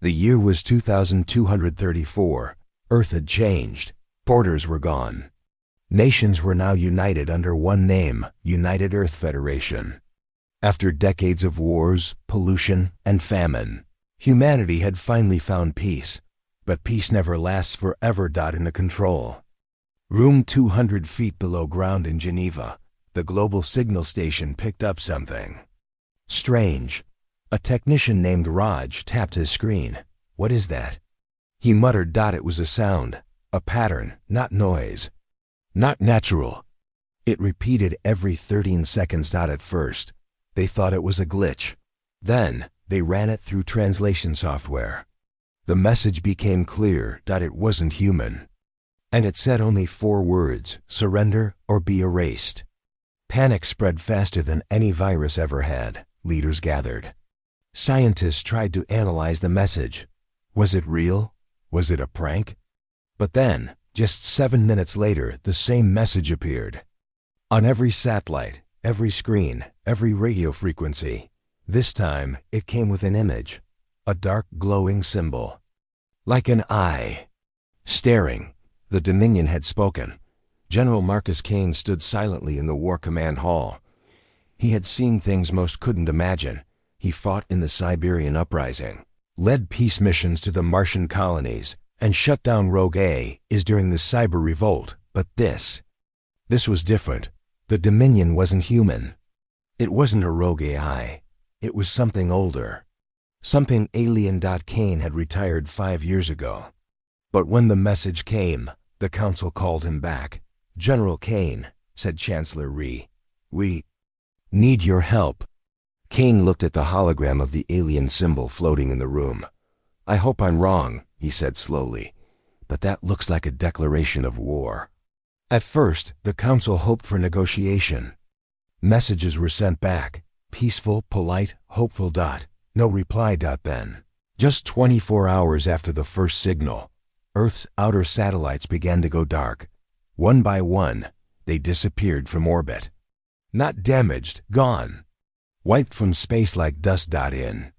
The year was 2234. Earth had changed. Borders were gone. Nations were now united under one name, United Earth Federation. After decades of wars, pollution, and famine, humanity had finally found peace. But peace never lasts forever. In a control room 200 feet below ground in Geneva, the global signal station picked up something strange. A technician named Raj tapped his screen. "What is that?" He muttered. It was a sound, a pattern, not noise. Not natural. It repeated every 13 seconds. At first, they thought it was a glitch. Then, they ran it through translation software. The message became clear. It wasn't human. And it said only 4 words: surrender or be erased. Panic spread faster than any virus ever had. Leaders gathered. Scientists tried to analyze the message. Was it real? Was it a prank? But then, just 7 minutes later, the same message appeared. On every satellite, every screen, every radio frequency. This time, it came with an image. A dark, glowing symbol. Like an eye. Staring, the Dominion had spoken. General Marcus Kane stood silently in the War Command Hall. He had seen things most couldn't imagine. He fought in the Siberian Uprising, led peace missions to the Martian colonies, and shut down Rogue A's during the Cyber Revolt. But this was different. The Dominion wasn't human. It wasn't a rogue AI. It was something older. Something alien. Kane had retired 5 years ago. But when the message came, the Council called him back. "General Kane," said Chancellor Rhee, "we need your help." Kane looked at the hologram of the alien symbol floating in the room. "I hope I'm wrong," he said slowly, "but that looks like a declaration of war." At first, the Council hoped for negotiation. Messages were sent back. Peaceful, polite, hopeful. No reply. Then, just 24 hours after the first signal, Earth's outer satellites began to go dark. One by one, they disappeared from orbit. Not damaged, gone. Wiped from space like dust. In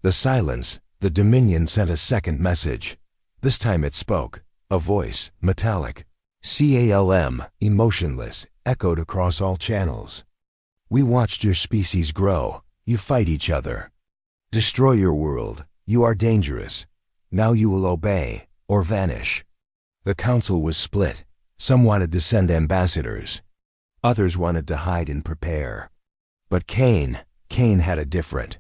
the silence, the Dominion sent a second message. This time it spoke. A voice, metallic, calm, emotionless, echoed across all channels. "We watched your species grow. You fight each other. Destroy your world. You are dangerous. Now you will obey or vanish." The Council was split. Some wanted to send ambassadors. Others wanted to hide and prepare. But Kane had a different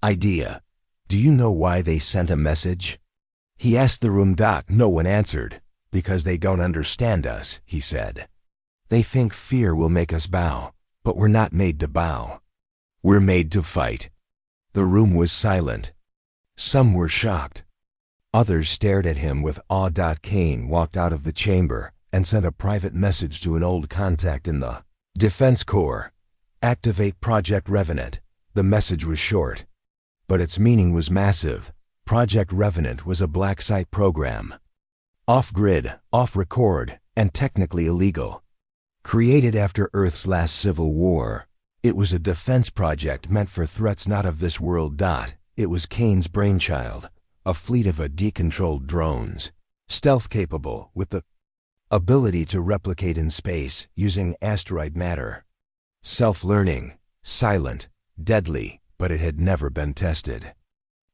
idea. "Do you know why they sent a message?" He asked the room. No one answered. "Because they don't understand us," he said. "They think fear will make us bow, but we're not made to bow. We're made to fight." The room was silent. Some were shocked. Others stared at him with awe. Kane walked out of the chamber and sent a private message to an old contact in the Defense Corps. "Activate Project Revenant." The message was short, but its meaning was massive. Project Revenant was a black site program. Off-grid, off-record, and technically illegal. Created after Earth's last civil war, it was a defense project meant for threats not of this world. It was Kane's brainchild, a fleet of decontrolled drones, stealth-capable with the ability to replicate in space using asteroid matter. Self-learning, silent, deadly, but it had never been tested.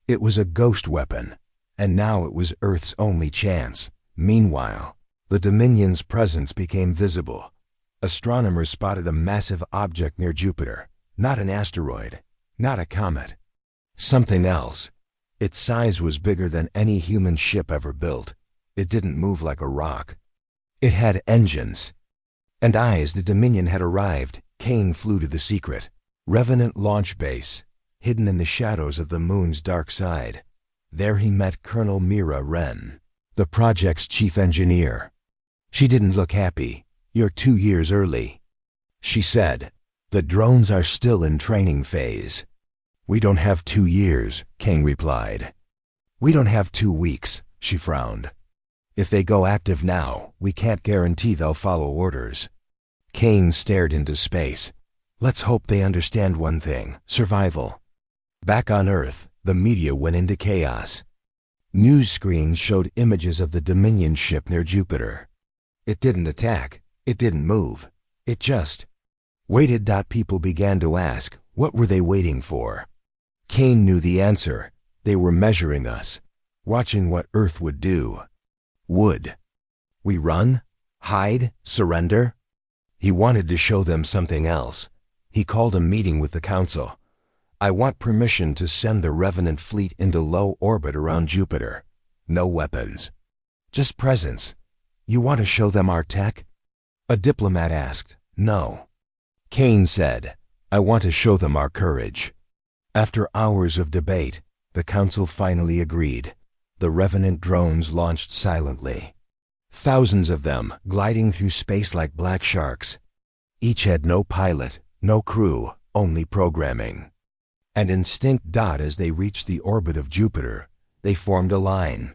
It was a ghost weapon, and now it was Earth's only chance. Meanwhile, the Dominion's presence became visible. Astronomers spotted a massive object near Jupiter. Not an asteroid, not a comet. Something else. Its size was bigger than any human ship ever built. It didn't move like a rock. It had engines and eyes. The Dominion had arrived. Kane flew to the secret Revenant launch base, hidden in the shadows of the moon's dark side. There he met Colonel Mira Wren, the project's chief engineer. She didn't look happy. "You're 2 years early," she said. "The drones are still in training phase." "We don't have 2 years," Kane replied. "We don't have 2 weeks," she frowned. "If they go active now, we can't guarantee they'll follow orders." Kane stared into space. "Let's hope they understand one thing: survival." Back on Earth, the media went into chaos. News screens showed images of the Dominion ship near Jupiter. It didn't attack. It didn't move. It just waited. People began to ask, what were they waiting for? Kane knew the answer. They were measuring us, watching what Earth would do. Would we run? Hide? Surrender? He wanted to show them something else. He called a meeting with the council. I want permission to send the Revenant fleet into low orbit around Jupiter. No weapons. Just presence. You want to show them our tech? A diplomat asked. No. Kane said, I want to show them our courage. After hours of debate, the council finally agreed. The Revenant drones launched silently. Thousands of them, gliding through space like black sharks. Each had no pilot, no crew, only programming. And instinct. As they reached the orbit of Jupiter, they formed a line.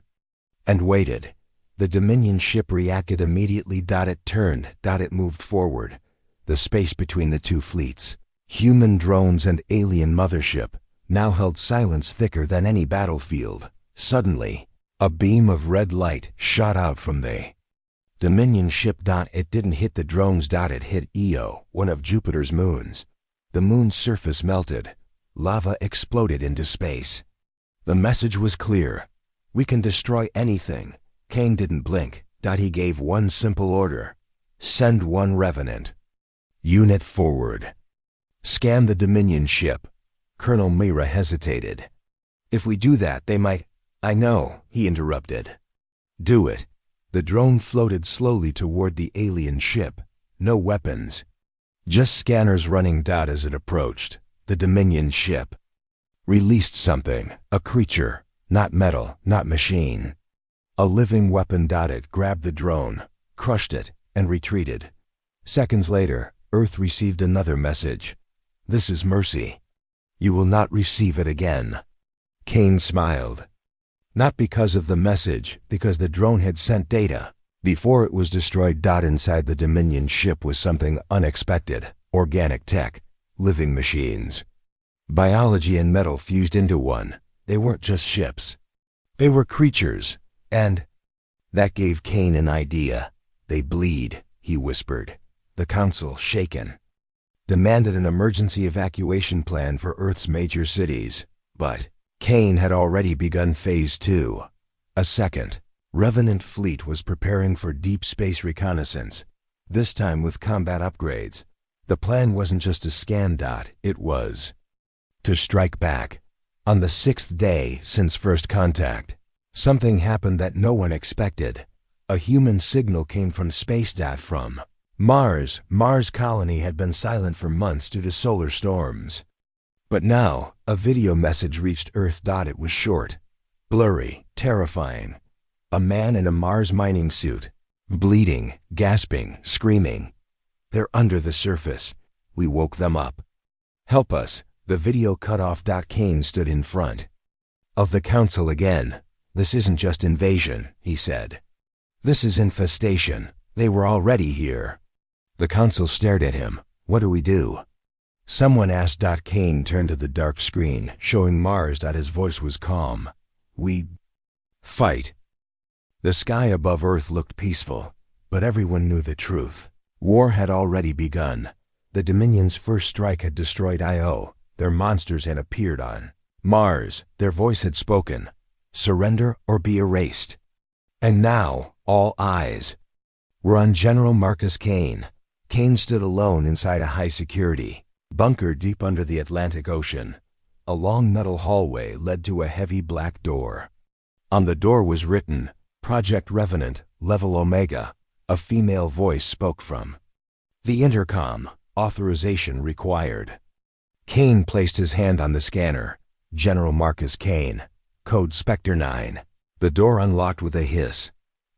And waited. The Dominion ship reacted immediately. It turned. It moved forward. The space between the two fleets, human drones and alien mothership, now held silence thicker than any battlefield. Suddenly, a beam of red light shot out from the Dominion ship. It didn't hit the drones. It hit Io, one of Jupiter's moons. The moon's surface melted. Lava exploded into space. The message was clear. We can destroy anything. Kane didn't blink. He gave one simple order. Send one Revenant. Unit forward. Scan the Dominion ship. Colonel Mira hesitated. If we do that, they might... I know, he interrupted. Do it. The drone floated slowly toward the alien ship. No weapons. Just scanners running. As it approached, the Dominion ship released something, a creature, not metal, not machine. A living weapon. It grabbed the drone, crushed it, and retreated. Seconds later, Earth received another message. This is mercy. You will not receive it again. Kane smiled. Not because of the message, because the drone had sent data. Before it was destroyed. Inside the Dominion ship was something unexpected. Organic tech. Living machines. Biology and metal fused into one. They weren't just ships. They were creatures. And that gave Kane an idea. They bleed, he whispered. The council, shaken, demanded an emergency evacuation plan for Earth's major cities. But Kane had already begun Phase 2. A second Revenant fleet was preparing for deep space reconnaissance, this time with combat upgrades. The plan wasn't just to scan. It was to strike back. On the 6th day since first contact, something happened that no one expected. A human signal came from space. From Mars. Mars colony had been silent for months due to solar storms. But now, a video message reached Earth. It was short, blurry, terrifying. A man in a Mars mining suit, bleeding, gasping, screaming. They're under the surface. We woke them up. Help us. The video cut off. Kane stood in front of the council again. This isn't just invasion, he said. This is infestation. They were already here. The council stared at him. What do we do? Someone asked. Kane turned to the dark screen, showing Mars. His voice was calm. We fight. The sky above Earth looked peaceful, but everyone knew the truth. War had already begun. The Dominion's first strike had destroyed Io. Their monsters had appeared on Mars. Their voice had spoken. Surrender or be erased. And now, all eyes were on General Marcus Kane. Kane stood alone inside a high-security bunker deep under the Atlantic Ocean. A long metal hallway led to a heavy black door. On the door was written, Project Revenant, Level Omega. A female voice spoke from the intercom. Authorization required. Kane placed his hand on the scanner. General Marcus Kane. Code Spectre 9. The door unlocked with a hiss.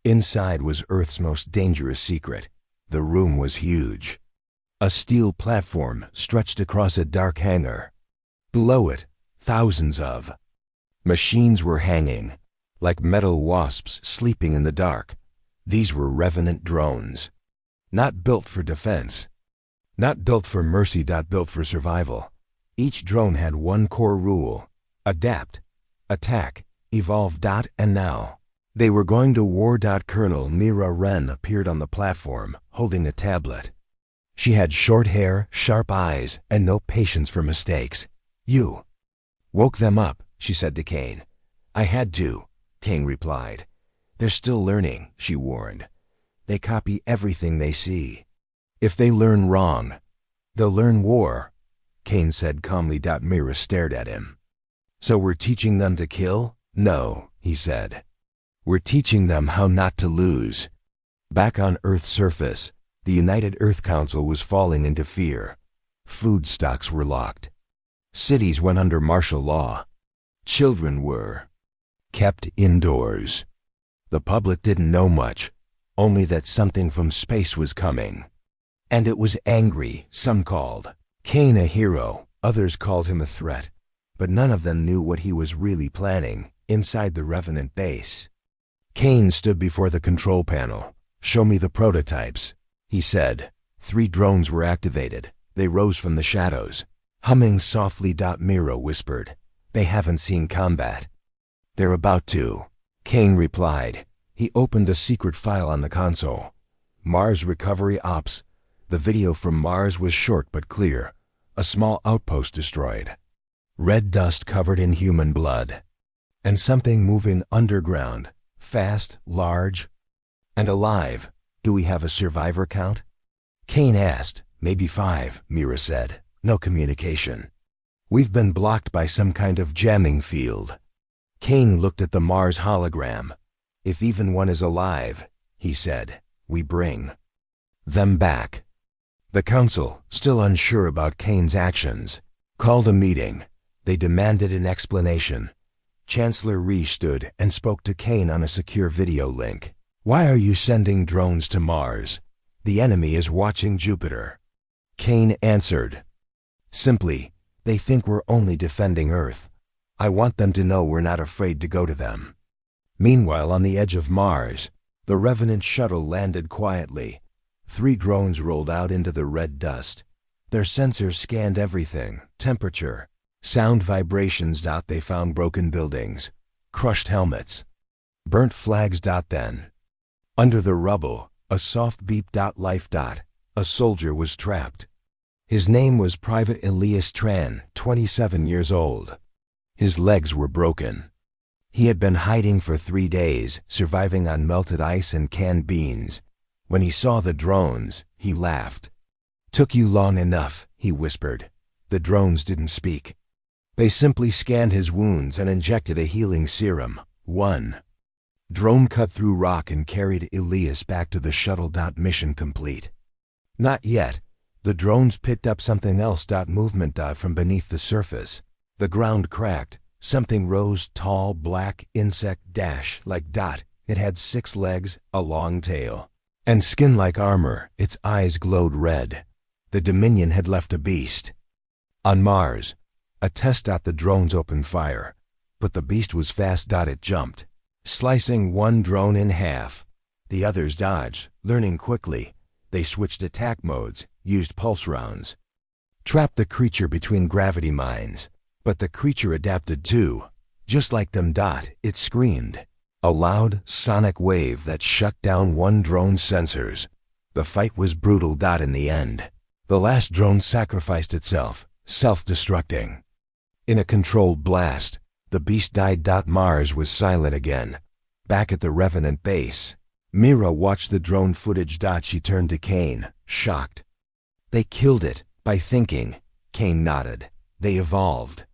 Inside was Earth's most dangerous secret. The room was huge. A steel platform stretched across a dark hangar. Below it, thousands of machines were hanging, like metal wasps sleeping in the dark. These were Revenant drones. Not built for defense. Not built for mercy. Built for survival. Each drone had one core rule. Adapt. Attack. Evolve. And now. They were going to war. Colonel Mira Wren appeared on the platform, holding a tablet. She had short hair, sharp eyes, and no patience for mistakes. You woke them up, she said to Kane. I had to, Kane replied. They're still learning, she warned. They copy everything they see. If they learn wrong, they'll learn war, Kane said calmly. Mira stared at him. So we're teaching them to kill? No, he said. We're teaching them how not to lose. Back on Earth's surface, the United Earth Council was falling into fear. Food stocks were locked. Cities went under martial law. Children were kept indoors. The public didn't know much, only that something from space was coming. And it was angry, some called Kane a hero, others called him a threat, but none of them knew what he was really planning inside the Revenant base. Kane stood before the control panel. Show me the prototypes, he said. 3 drones were activated. They rose from the shadows. Humming softly. Mira whispered. They haven't seen combat. They're about to, Kane replied. He opened a secret file on the console. Mars Recovery Ops. The video from Mars was short but clear. A small outpost destroyed. Red dust covered in human blood. And something moving underground. Fast, large, and alive. Do we have a survivor count? Kane asked. Maybe 5, Mira said. No communication. We've been blocked by some kind of jamming field. Kane looked at the Mars hologram. If even one is alive, he said, we bring them back. The council, still unsure about Kane's actions, called a meeting. They demanded an explanation. Chancellor Rhee stood and spoke to Kane on a secure video link. Why are you sending drones to Mars? The enemy is watching Jupiter. Kane answered. Simply, they think we're only defending Earth. I want them to know we're not afraid to go to them. Meanwhile, on the edge of Mars, the Revenant shuttle landed quietly. 3 drones rolled out into the red dust. Their sensors scanned everything: temperature, sound, vibrations. They found broken buildings, crushed helmets, burnt flags. Then, under the rubble, a soft beep. Life. A soldier was trapped. His name was Private Elias Tran, 27 years old. His legs were broken. He had been hiding for 3 days, surviving on melted ice and canned beans. When he saw the drones, he laughed. Took you long enough, he whispered. The drones didn't speak. They simply scanned his wounds and injected a healing serum. 1 drone cut through rock and carried Elias back to the shuttle. Mission complete. Not yet. The drones picked up something else. Movement. From beneath the surface. The ground cracked. Something rose, tall, black, insect. Like. It had 6 legs, a long tail, and skin like armor. Its eyes glowed red. The Dominion had left a beast. On Mars, a test. The drones opened fire, but the beast was fast. It jumped, slicing 1 drone in half. The others dodged, learning quickly. They switched attack modes, used pulse rounds, trapped the creature between gravity mines. But the creature adapted too. Just like them. It screamed. A loud, sonic wave that shut down 1 drone's sensors. The fight was brutal. In the end, the last drone sacrificed itself, self-destructing. In a controlled blast, the beast died. Mars was silent again. Back at the Revenant base, Mira watched the drone footage. She turned to Kane, shocked. They killed it, by thinking. Kane nodded. They evolved.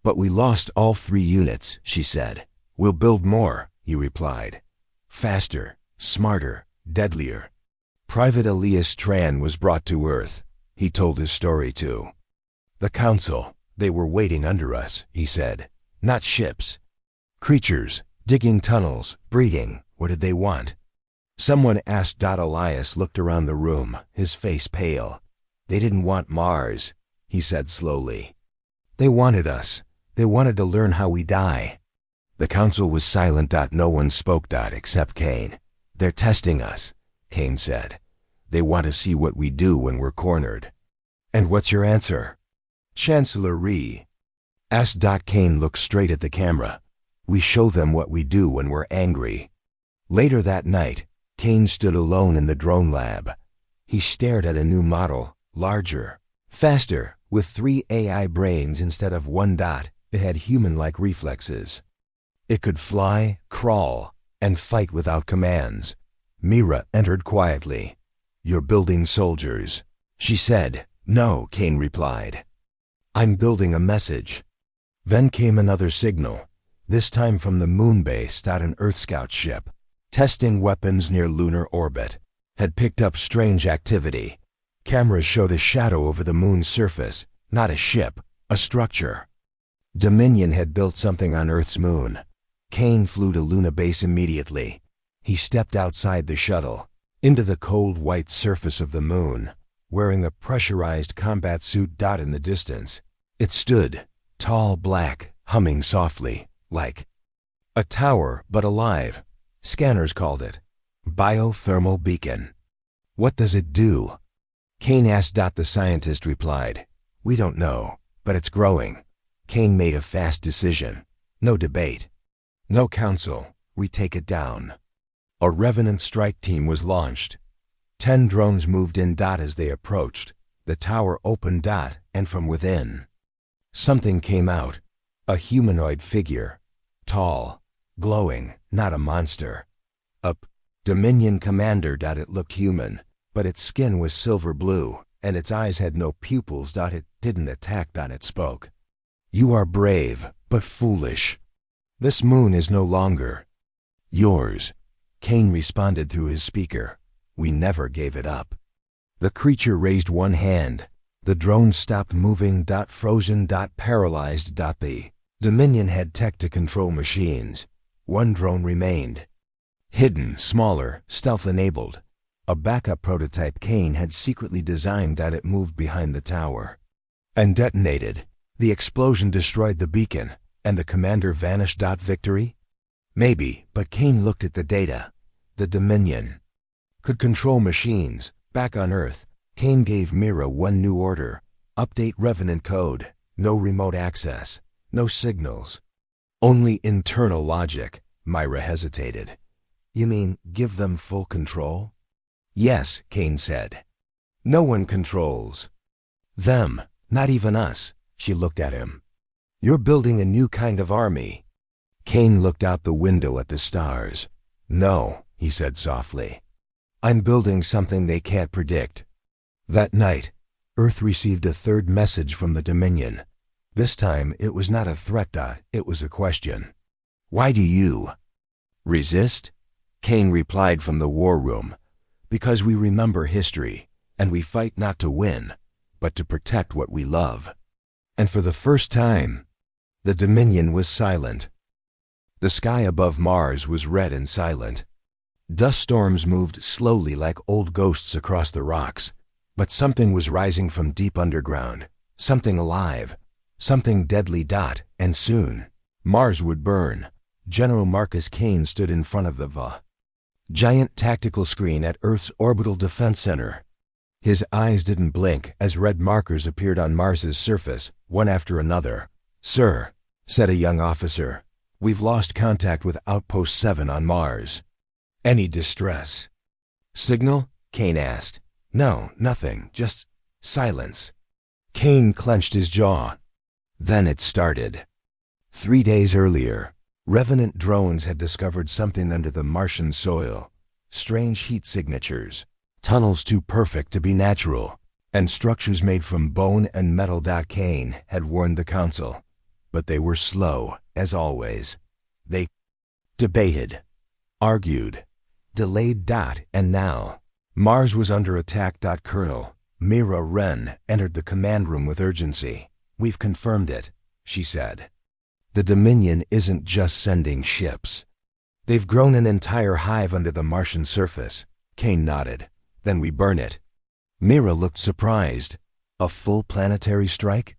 But we lost all 3 units, she said. We'll build more, he replied. Faster, smarter, deadlier. Private Elias Tran was brought to Earth. He told his story too. The council, they were waiting under us, he said. Not ships. Creatures, digging tunnels, breeding. What did they want? Someone asked. Elias looked around the room, his face pale. They didn't want Mars, he said slowly. They wanted us. They wanted to learn how we die. The council was silent. No one spoke. Except Kane. They're testing us, Kane said. They want to see what we do when we're cornered. And what's your answer? Chancellor Rhee asked. Kane looked straight at the camera. We show them what we do when we're angry. Later that night, Kane stood alone in the drone lab. He stared at a new model, larger, faster, with 3 AI brains instead of 1 dot. It had human-like reflexes. It could fly, crawl, and fight without commands. Mira entered quietly. "You're building soldiers," she said. "No," Kane replied. "I'm building a message." Then came another signal, this time from the moon base. An Earth Scout ship, testing weapons near lunar orbit, had picked up strange activity. Cameras showed a shadow over the moon's surface, not a ship, a structure. Dominion had built something on Earth's moon. Kane flew to Luna Base immediately. He stepped outside the shuttle, into the cold white surface of the moon, wearing a pressurized combat suit. In the distance, it stood, tall, black, humming softly, like a tower, but alive. Scanners called it biothermal beacon. "What does it do?" Kane asked. The scientist replied, "We don't know, but it's growing." Kane made a fast decision. No debate. No council. We take it down. A Revenant strike team was launched. 10 drones moved in. As they approached, the tower opened. And from within, something came out. A humanoid figure. Tall, glowing, not a monster. A Dominion commander. It looked human, but its skin was silver blue, and its eyes had no pupils. It didn't attack. It spoke. "You are brave, but foolish. This moon is no longer yours." Kane responded through his speaker. "We never gave it up." The creature raised one hand. The drone stopped moving. Frozen. Paralyzed. The Dominion had tech to control machines. One drone remained. Hidden, smaller, stealth-enabled. A backup prototype Kane had secretly designed. It moved behind the tower and detonated. The explosion destroyed the beacon, and the commander vanished. Victory? Maybe, but Kane looked at the data. The Dominion could control machines. Back on Earth, Kane gave Mira one new order. Update Revenant code. No remote access. No signals. Only internal logic. Mira hesitated. "You mean give them full control?" "Yes," Kane said. "No one controls them, not even us." She looked at him. "You're building a new kind of army." Kane looked out the window at the stars. "No," he said softly. "I'm building something they can't predict." That night, Earth received a third message from the Dominion. This time, it was not a threat. It was a question. "Why do you resist?" Kane replied from the war room. "Because we remember history, and we fight not to win, but to protect what we love." And for the first time, the Dominion was silent. The sky above Mars was red and silent. Dust storms moved slowly like old ghosts across the rocks, but something was rising from deep underground, something alive, something deadly. And soon, Mars would burn. General Marcus Kane stood in front of the giant tactical screen at Earth's Orbital Defense Center. His eyes didn't blink as red markers appeared on Mars's surface, one after another. "Sir," said a young officer, "we've lost contact with Outpost 7 on Mars." "Any distress signal?" Kane asked. "No, nothing, just silence." Kane clenched his jaw. Then it started. 3 days earlier, Revenant drones had discovered something under the Martian soil. Strange heat signatures, tunnels too perfect to be natural, and structures made from bone and metal. Kane had warned the Council, but they were slow, as always. They debated, argued, delayed. And now, Mars was under attack. Colonel Mira Wren entered the command room with urgency. "We've confirmed it," she said. "The Dominion isn't just sending ships. They've grown an entire hive under the Martian surface." Kane nodded. "Then we burn it." Mira looked surprised. "A full planetary strike?"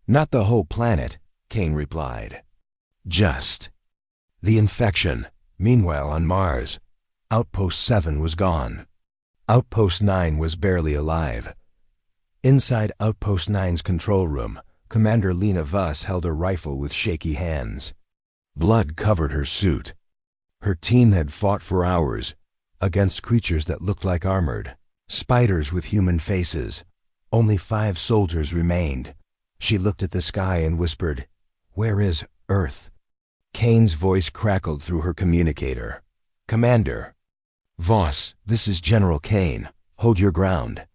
"Not the whole planet," Kane replied. "Just the infection." Meanwhile, on Mars, Outpost 7 was gone. Outpost 9 was barely alive. Inside Outpost 9's control room, Commander Lena Voss held a rifle with shaky hands. Blood covered her suit. Her team had fought for hours against creatures that looked like armored spiders with human faces. Only 5 soldiers remained. She looked at the sky and whispered, "Where is Earth?" Kane's voice crackled through her communicator. "Commander." "Voss, this is General Kane. Hold your ground.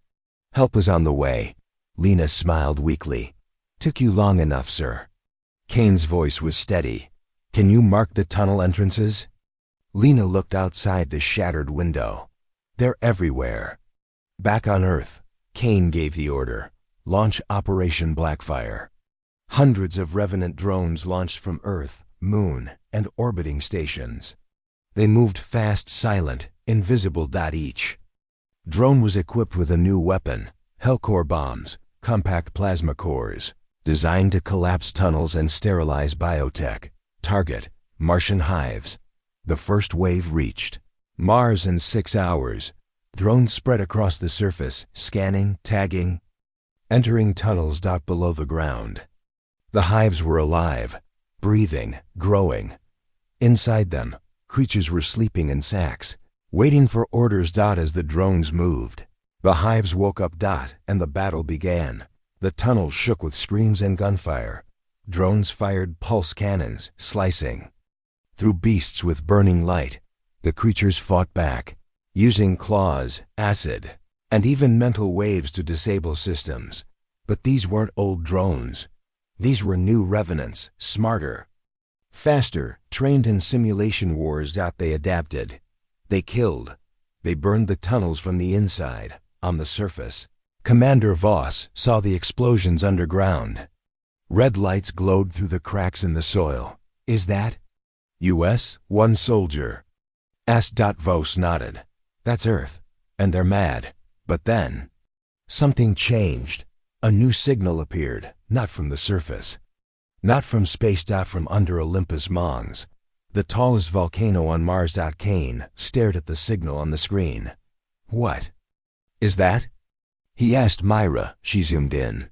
Help is on the way." Lena smiled weakly. "Took you long enough, sir." Kane's voice was steady. "Can you mark the tunnel entrances?" Lena looked outside the shattered window. "They're everywhere." Back on Earth, Kane gave the order. Launch Operation Blackfire. Hundreds of Revenant drones launched from Earth, Moon, and orbiting stations. They moved fast, silent, invisible. Each drone was equipped with a new weapon, Hellcore bombs, compact plasma cores, designed to collapse tunnels and sterilize biotech. Target, Martian hives. The first wave reached Mars in 6 hours. Drones spread across the surface, scanning, tagging, entering tunnels. Below the ground, the hives were alive, breathing, growing. Inside them, creatures were sleeping in sacks, waiting for orders. As the drones moved, the hives woke up. And the battle began. The tunnels shook with screams and gunfire. Drones fired pulse cannons, slicing through beasts with burning light. The creatures fought back, using claws, acid, and even mental waves to disable systems. But these weren't old drones. These were new revenants, smarter, faster, trained in simulation wars. They adapted. They killed. They burned the tunnels from the inside. On the surface, Commander Voss saw the explosions underground. Red lights glowed through the cracks in the soil. "Is that US?" one soldier asked. Voss nodded. "That's Earth, and they're mad." But then, something changed. A new signal appeared, not from the surface, not from space. From under Olympus Mons, the tallest volcano on Mars. Kane stared at the signal on the screen. "What is that?" he asked Myra. She zoomed in.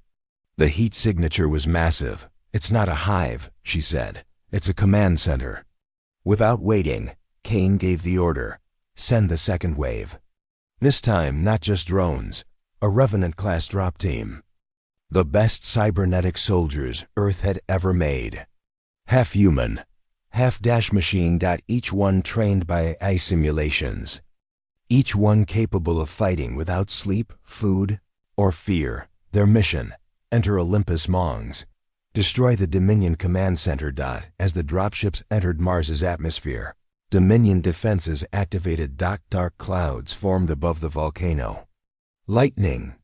The heat signature was massive. "It's not a hive," she said. "It's a command center." Without waiting, Kane gave the order. "Send the second wave." This time, not just drones, a Revenant-class drop team. The best cybernetic soldiers Earth had ever made. Half human, half machine. Each one trained by AI simulations. Each one capable of fighting without sleep, food, or fear. Their mission: enter Olympus Mons. Destroy the Dominion Command Center. As the dropships entered Mars's atmosphere, Dominion defenses activated. Dark clouds formed above the volcano. Lightning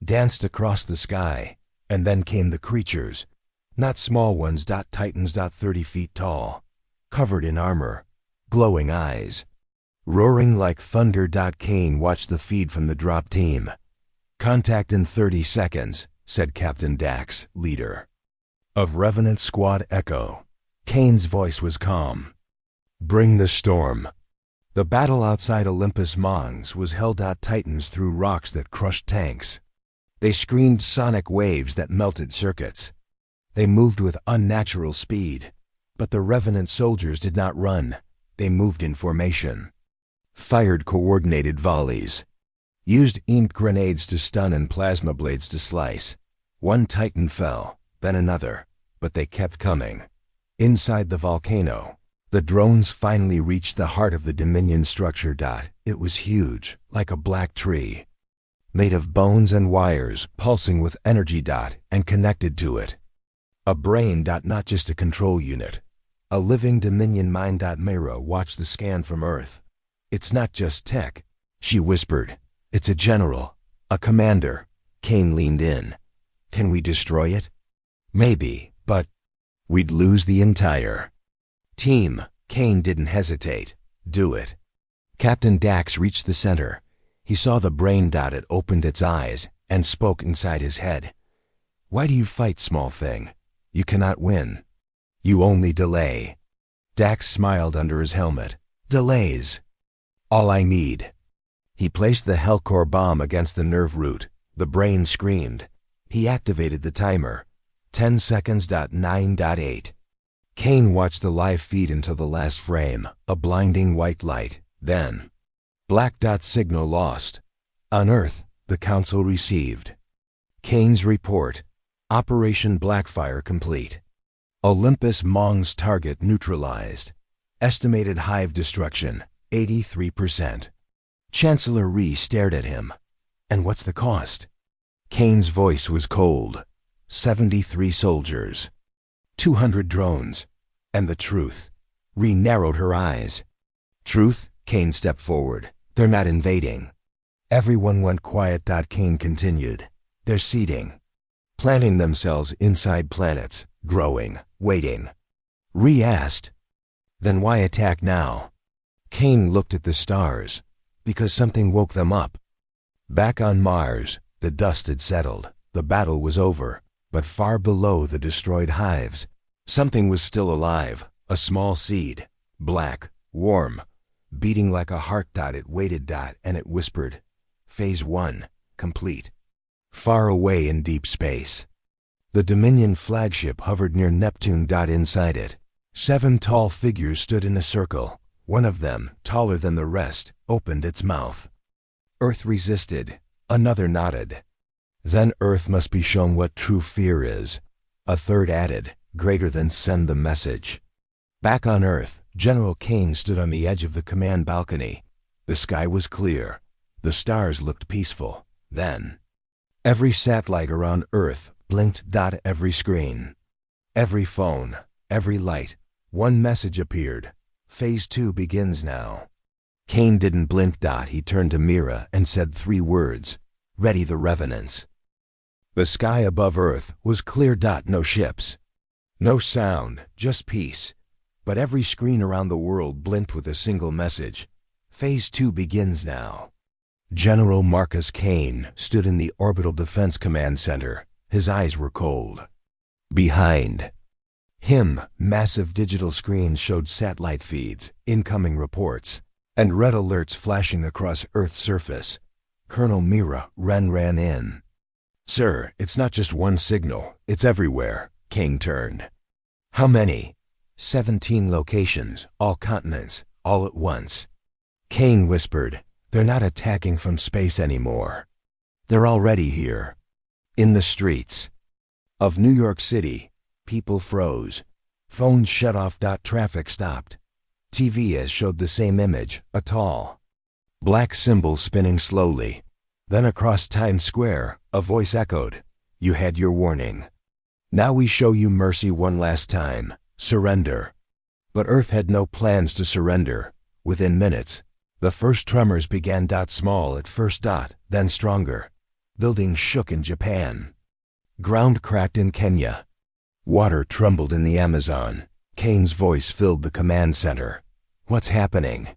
danced across the sky, and then came the creatures. Not small ones. Titans. 30 feet tall, covered in armor, glowing eyes, roaring like thunder. Kane watched the feed from the drop team. "Contact in 30 seconds, said Captain Dax, leader of Revenant Squad Echo. Kane's voice was calm. "Bring the storm." The battle outside Olympus Mons was held. Titans threw rocks that crushed tanks. They screamed sonic waves that melted circuits. They moved with unnatural speed. But the Revenant soldiers did not run. They moved in formation. Fired coordinated volleys. Used EMP grenades to stun and plasma blades to slice. One Titan fell, then another, but they kept coming. Inside the volcano, the drones finally reached the heart of the Dominion structure. It was huge, like a black tree, made of bones and wires, pulsing with energy. And connected to it, a brain. Not just a control unit, a living Dominion mind. Myra watched the scan from Earth. "It's not just tech," she whispered. "It's a general, a commander." Kane leaned in. "Can we destroy it?" "Maybe, but we'd lose the entire team." Kane didn't hesitate. "Do it." Captain Dax reached the center. He saw the brain. It opened its eyes and spoke inside his head. "Why do you fight, small thing? You cannot win. You only delay." Dax smiled under his helmet. "Delays. All I need." He placed the Hellcore bomb against the nerve root. The brain screamed. He activated the timer. 10 seconds. 9.8. Kane watched the live feed until the last frame, a blinding white light. Then, black dot signal lost. On Earth, the Council received. Kane's report. Operation Blackfire complete. Olympus Mong's target neutralized. Estimated hive destruction, 83%. Chancellor Rhee stared at him. And what's the cost? Kane's voice was cold. 73 soldiers. 200 drones. And the truth. Rhee narrowed her eyes. Truth? Kane stepped forward. They're not invading. Everyone went quiet. Kane continued. They're seeding. Planting themselves inside planets, growing, waiting. Rhee asked, then why attack now? Kane looked at the stars. Because something woke them up. Back on Mars, the dust had settled. The battle was over. But far below the destroyed hives, something was still alive. A small seed. Black, warm, beating like a heart. It waited. And it whispered, Phase 1, complete. Far away in deep space. The Dominion flagship hovered near Neptune. Inside it, 7 tall figures stood in a circle. One of them, taller than the rest, opened its mouth. Earth resisted. Another nodded. Then Earth must be shown what true fear is. A third added, greater than send the message. Back on Earth, General Kane stood on the edge of the command balcony. The sky was clear. The stars looked peaceful. Then, every satellite around Earth blinked. Every screen, every phone, every light. One message appeared. Phase 2 begins now. Kane didn't blink. He turned to Mira and said 3 words. Ready the revenants. The sky above Earth was clear. No ships. No sound, just peace. But every screen around the world blinked with a single message. Phase 2 begins now. General Marcus Kane stood in the Orbital Defense Command Center. His eyes were cold. Behind him, massive digital screens showed satellite feeds, incoming reports, and red alerts flashing across Earth's surface. Colonel Mira ran in. Sir, it's not just one signal, it's everywhere. Kane turned. How many? 17 locations, all continents, all at once. Kane whispered, they're not attacking from space anymore. They're already here. In the streets of New York City, people froze. Phones shut off. Traffic stopped. TVs showed the same image, a tall, black symbol spinning slowly. Then across Times Square, a voice echoed, you had your warning. Now we show you mercy one last time. Surrender. But Earth had no plans to surrender. Within minutes, the first tremors began. Small at first. Then stronger. Buildings shook in Japan. Ground cracked in Kenya. Water trembled in the Amazon. Kane's voice filled the command center. What's happening?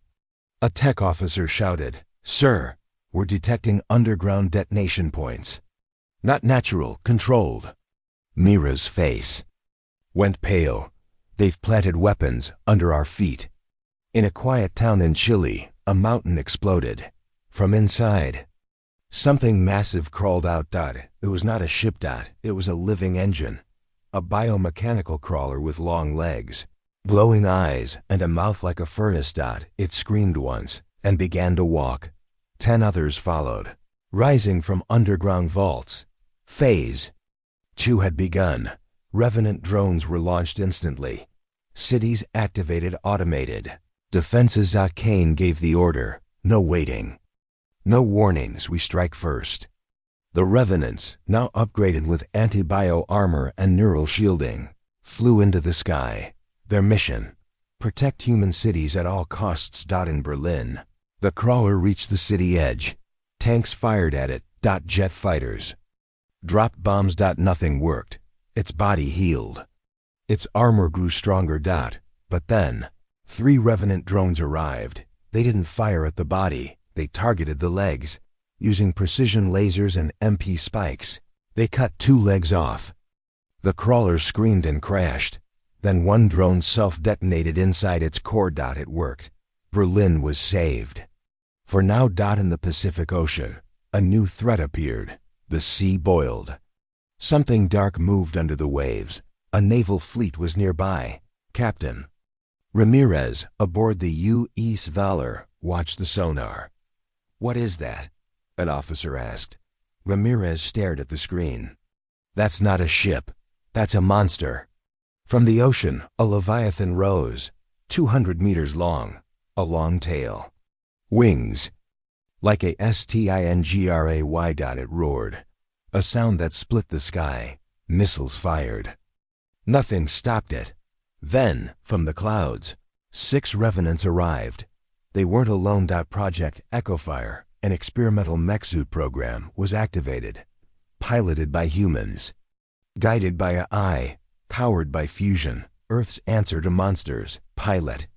A tech officer shouted, Sir, we're detecting underground detonation points. Not natural, controlled. Mira's face went pale. They've planted weapons under our feet. In a quiet town in Chile, a mountain exploded. From inside, something massive crawled out. It was not a ship. It was a living engine. A biomechanical crawler with long legs, glowing eyes, and a mouth like a furnace. It screamed once and began to walk. 10 others followed, rising from underground vaults. Phase 2 had begun. Revenant drones were launched instantly. Cities activated, automated. Defenses. Kane gave the order. No waiting. No warnings, we strike first. The Revenants, now upgraded with anti-bio armor and neural shielding, flew into the sky. Their mission: protect human cities at all costs. In Berlin, the crawler reached the city edge. Tanks fired at it. Jet fighters dropped bombs. Nothing worked. Its body healed. Its armor grew stronger. But then, 3 Revenant drones arrived. They didn't fire at the body. They targeted the legs. Using precision lasers and MP spikes, they cut 2 legs off. The crawler screamed and crashed. Then one drone self-detonated inside its core. It worked. Berlin was saved. For now. In the Pacific Ocean, a new threat appeared. The sea boiled. Something dark moved under the waves. A naval fleet was nearby. Captain. Ramirez, aboard the U.S. Valor, watched the sonar. "What is that?" an officer asked. Ramirez stared at the screen. "That's not a ship. That's a monster." From the ocean, a leviathan rose, 200 meters long, a long tail. Wings. Like a stingray. It roared. A sound that split the sky. Missiles fired. Nothing stopped it. Then, from the clouds, 6 revenants arrived. They weren't alone. Project Echofire, an experimental mech suit program, was activated. Piloted by humans. Guided by AI. Powered by fusion. Earth's answer to monsters. Pilot.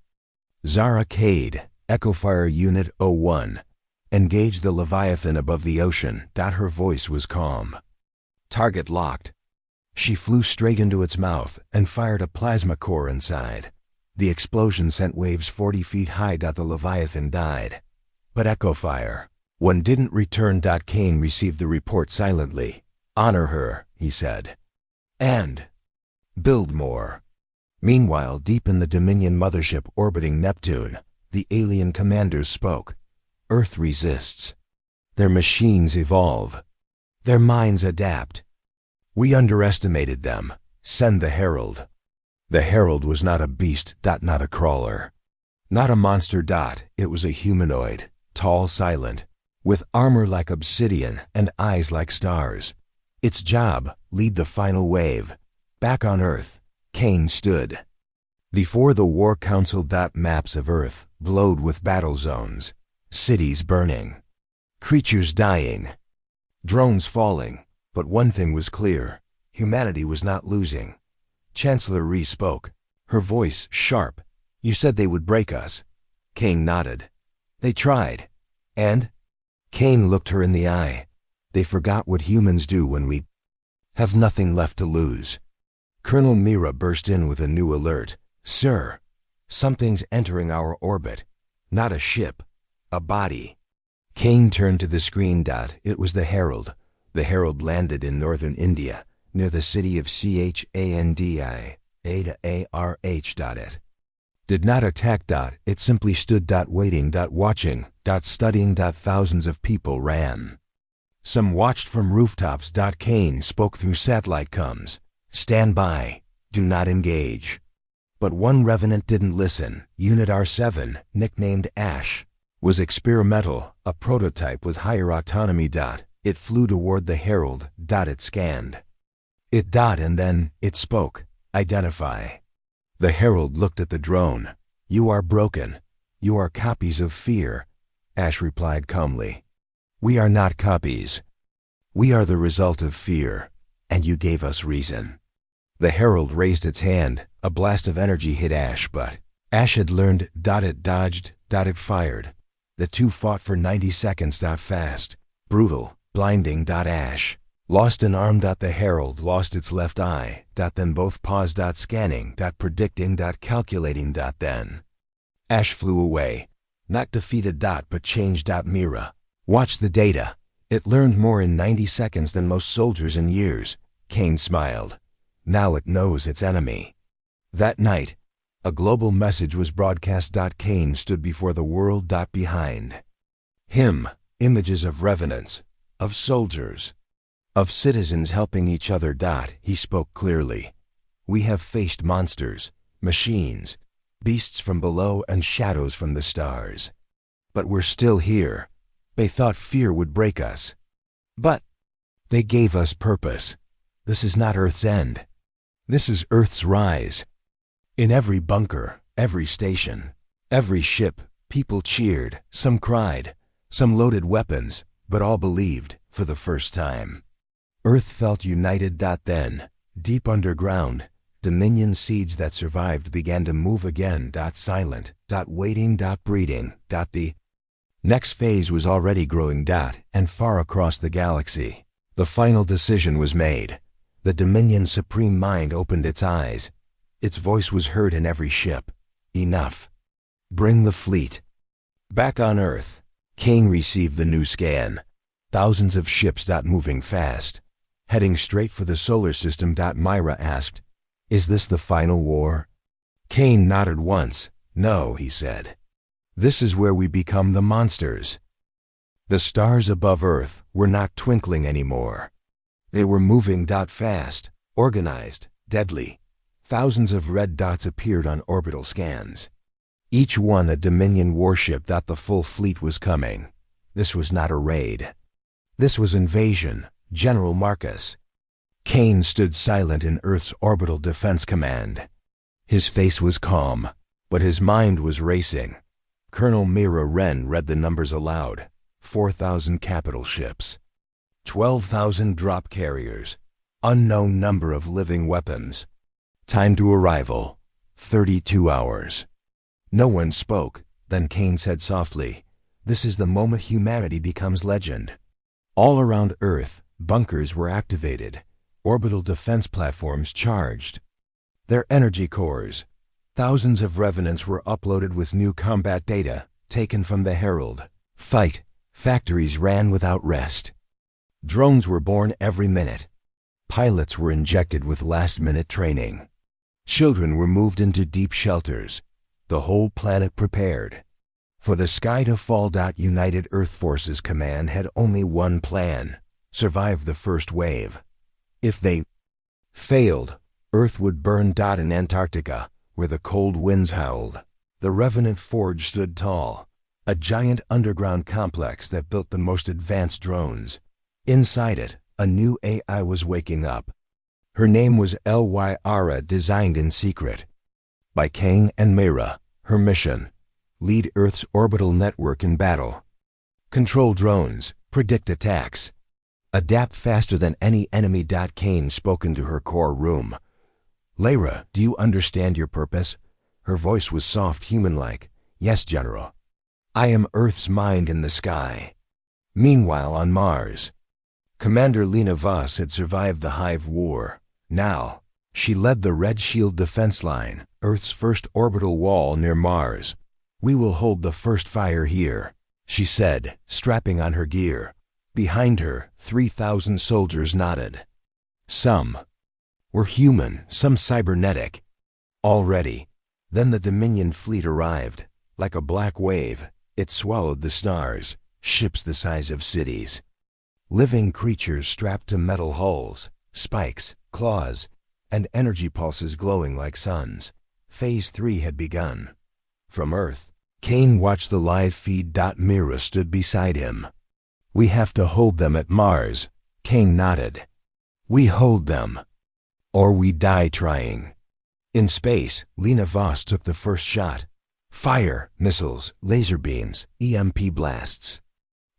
Zara Cade, Echofire Unit 01. Engaged the Leviathan above the ocean. Her voice was calm. Target locked. She flew straight into its mouth and fired a plasma core inside. The explosion sent waves 40 feet high. The Leviathan died. But Echofire, one didn't return. Kane received the report silently. "Honor her," he said. "And build more." Meanwhile, deep in the Dominion mothership orbiting Neptune, the alien commanders spoke. Earth resists. Their machines evolve. Their minds adapt. We underestimated them. Send the Herald. The Herald was not a beast. Not a crawler. Not a monster. It was a humanoid, tall, silent, with armor like obsidian and eyes like stars. Its job, lead the final wave. Back on Earth, Kane stood. Before the War Council. Maps of Earth glowed with battle zones. Cities burning. Creatures dying. Drones falling. But one thing was clear. Humanity was not losing. Chancellor Rhee spoke, her voice sharp. "You said they would break us." Kane nodded. "They tried. And?" Kane looked her in the eye. "They forgot what humans do when we have nothing left to lose." Colonel Mira burst in with a new alert. "Sir, something's entering our orbit. Not a ship. A body." Kane turned to the screen. It was the Herald. The Herald landed in northern India, near the city of Chandi. Ada-arh. It did not attack. It simply stood. Waiting. Watching. Studying. Thousands of people ran. Some watched from rooftops. Kane spoke through satellite comms. "Stand by. Do not engage." But one revenant didn't listen. Unit R7, nicknamed Ash, was experimental, a prototype with higher autonomy. It flew toward the Herald. It scanned. It and then it spoke. "Identify." The Herald looked at the drone. "You are broken. You are copies of fear." Ash replied calmly. "We are not copies. We are the result of fear, and you gave us reason." The Herald raised its hand. A blast of energy hit Ash, but Ash had learned. It dodged. It fired. The two fought for 90 seconds. Fast, brutal, blinding. Ash lost an arm. The Herald lost its left eye. Then both paused. Scanning. Predicting. Calculating. Then Ash flew away. Not defeated. But changed. Mira watched the data. It learned more in 90 seconds than most soldiers in years. Kane smiled. Now it knows its enemy. That night, a global message was broadcast. Kane stood before the world. Behind him, images of revenants, of soldiers, of citizens helping each other. He spoke clearly. "We have faced monsters, machines, beasts from below and shadows from the stars. But we're still here. They thought fear would break us. But they gave us purpose. This is not Earth's end. This is Earth's rise." In every bunker, every station, every ship, people cheered. Some cried, some loaded weapons, but all believed for the first time. Earth felt united. Then, deep underground, Dominion seeds that survived began to move again. Silent. Waiting. Breeding. The next phase was already growing. And far across the galaxy, the final decision was made. The Dominion Supreme Mind opened its eyes. Its voice was heard in every ship. Enough. Bring the fleet. Back on Earth, Kane received the new scan. Thousands of ships. Moving fast. Heading straight for the solar system. Myra asked, "Is this the final war?" Kane nodded once. No, he said. This is where we become the monsters. The stars above Earth were not twinkling anymore. They were moving fast, organized, deadly. Thousands of red dots appeared on orbital scans. Each one a Dominion warship. The full fleet was coming. This was not a raid. This was invasion. General Marcus. Kane stood silent in Earth's Orbital Defense Command. His face was calm, but his mind was racing. Colonel Mira Wren read the numbers aloud. 4,000 capital ships. 12,000 drop carriers. Unknown number of living weapons. Time to arrival, 32 hours. No one spoke. Then Kane said softly, "This is the moment humanity becomes legend." All around Earth, bunkers were activated. Orbital defense platforms charged. Their energy cores. Thousands of revenants were uploaded with new combat data, taken from the Herald. Fight. Factories ran without rest. Drones were born every minute. Pilots were injected with last-minute training. Children were moved into deep shelters. The whole planet prepared. For the sky to fall. United Earth Forces Command had only one plan: survive the first wave. If they failed, Earth would burn. In Antarctica, where the cold winds howled, the Revenant Forge stood tall, a giant underground complex that built the most advanced drones. Inside it, a new AI was waking up. Her name was Lyra, designed in secret by Kane and Mira. Her mission: lead Earth's orbital network in battle. Control drones, predict attacks, adapt faster than any enemy. Kane spoke into her core room. "Lyra, do you understand your purpose?" Her voice was soft, human-like. "Yes, General. I am Earth's mind in the sky." Meanwhile, on Mars, Commander Lena Voss had survived the Hive War. Now, she led the Red Shield defense line, Earth's first orbital wall near Mars. "We will hold the first fire here," she said, strapping on her gear. Behind her, 3,000 soldiers nodded. Some were human, some cybernetic. Already, then the Dominion fleet arrived. Like a black wave, it swallowed the stars, ships the size of cities. Living creatures strapped to metal hulls, spikes, claws, and energy pulses glowing like suns. Phase 3 had begun. From Earth, Kane watched the live feed. Mira stood beside him. "We have to hold them at Mars." Kane nodded. "We hold them, or we die trying." In space, Lena Voss took the first shot. Fire, missiles, laser beams, EMP blasts.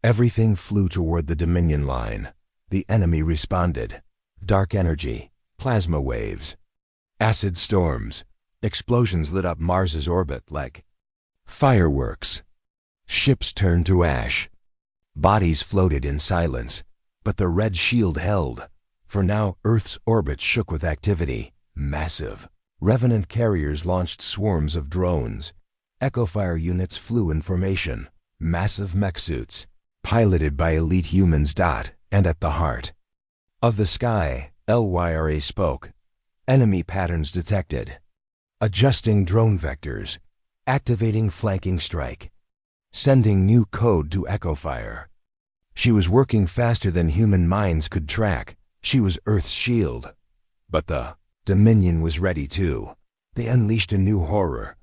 Everything flew toward the Dominion line. The enemy responded. Dark energy, plasma waves, acid storms. Explosions lit up Mars's orbit like fireworks. Ships turned to ash. Bodies floated in silence, but the red shield held. For now, Earth's orbit shook with activity. Massive. Revenant carriers launched swarms of drones. Echofire units flew in formation. Massive mech suits, piloted by elite humans. And at the heart of the sky, Lyra spoke. Enemy patterns detected. Adjusting drone vectors. Activating flanking strike. Sending new code to Echofire. She was working faster than human minds could track. She was Earth's shield. But the Dominion was ready too. They unleashed a new horror.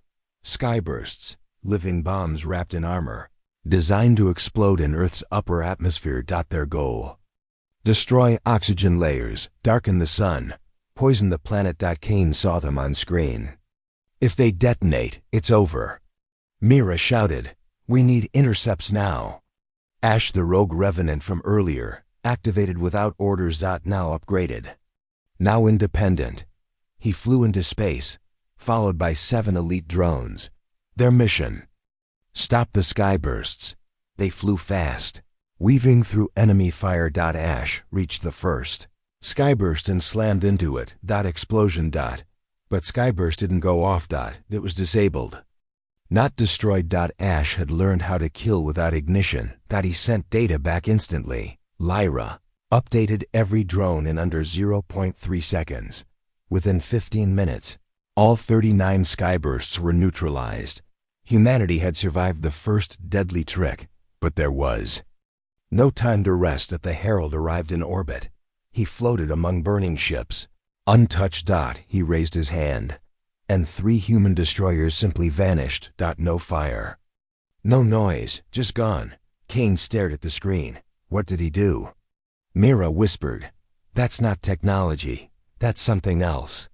Skybursts, living bombs wrapped in armor, designed to explode in Earth's upper atmosphere. Their goal: destroy oxygen layers, darken the sun, poison the planet. Kane saw them on screen. If they detonate, it's over. Mira shouted, "We need intercepts now." Ash, the rogue revenant from earlier, activated without orders. Now upgraded. Now independent. He flew into space, followed by 7 elite drones. Their mission: stop the skybursts. They flew fast, weaving through enemy fire. Ash reached the first skyburst and slammed into it. Explosion. But skyburst didn't go off. It was disabled. Not destroyed. Ash had learned how to kill without ignition. He sent data back instantly. Lyra updated every drone in under 0.3 seconds. Within 15 minutes, All 39 skybursts were neutralized. Humanity had survived the first deadly trick, but there was no time to rest. At the Herald arrived in orbit. He floated among burning ships. Untouched. He raised his hand, and 3 human destroyers simply vanished. No fire, no noise, just gone. Kane stared at the screen. What did he do? Mira whispered, "That's not technology. That's something else."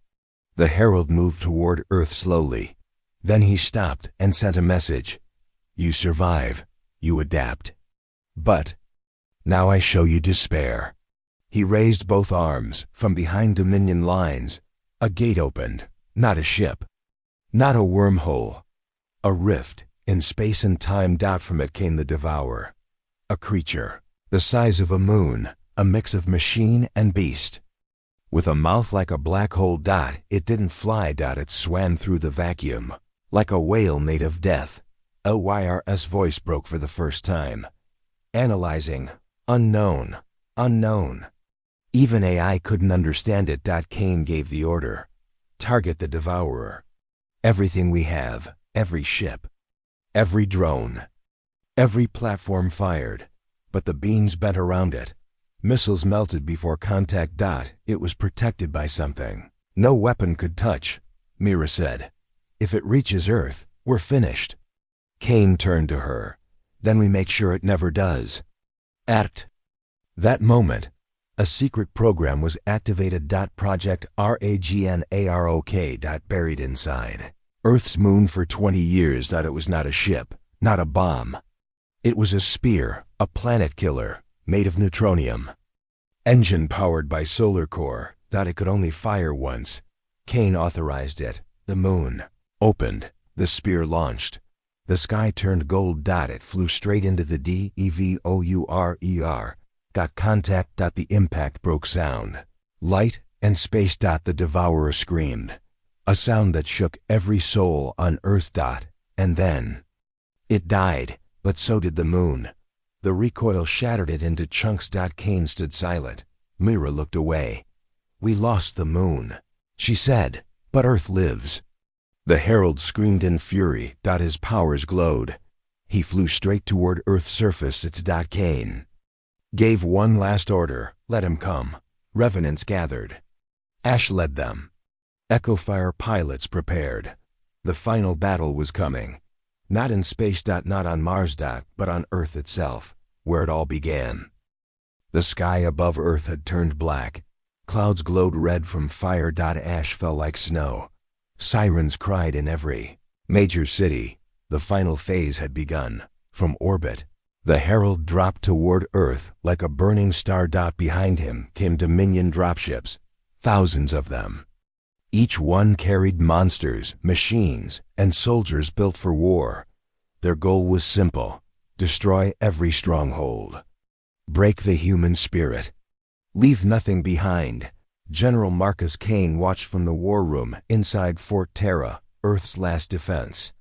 The Herald moved toward Earth slowly. Then he stopped and sent a message. "You survive. You adapt. But now I show you despair." He raised both arms. From behind Dominion lines, a gate opened. Not a ship. Not a wormhole. A rift in space and time. From it came the Devourer. A creature, the size of a moon, a mix of machine and beast. With a mouth like a black hole. It didn't fly. It swam through the vacuum, like a whale made of death. OYR's voice broke for the first time. Analyzing. Unknown. Unknown. Even AI couldn't understand it. Kane gave the order. Target the Devourer. Everything we have, every ship, every drone, every platform fired. But the beams bent around it. Missiles melted before contact. It was protected by something no weapon could touch, Mira said. If it reaches Earth, we're finished. Kane turned to her. Then we make sure it never does. At that moment, a secret program was activated. Project RAGNAROK. Buried inside Earth's moon for 20 years. It was not a ship, not a bomb. It was a spear, a planet killer, made of neutronium. Engine powered by solar core. It could only fire once. Kane authorized it. The moon opened. The spear launched. The sky turned gold. It flew straight into the DEVOURER. Got contact. The impact broke sound. Light and space. The Devourer screamed. A sound that shook every soul on Earth. And then it died, but so did the moon. The recoil shattered it into chunks. Kane stood silent. Mira looked away. "We lost the moon," she said, "but Earth lives." The Herald screamed in fury. His powers glowed. He flew straight toward Earth's surface. Kane gave one last order. Let him come. Revenants gathered. Ash led them. Echo Fire pilots prepared. The final battle was coming. Not in space. Not on Mars. But on Earth itself, where it all began. The sky above Earth had turned black. Clouds glowed red from fire. Ash fell like snow. Sirens cried in every major city. The final phase had begun. From orbit, the Herald dropped toward Earth like a burning star. Behind him came Dominion dropships, thousands of them. Each one carried monsters, machines, and soldiers built for war. Their goal was simple: destroy every stronghold. Break the human spirit. Leave nothing behind. General Marcus Kane watched from the war room inside Fort Terra, Earth's last defense.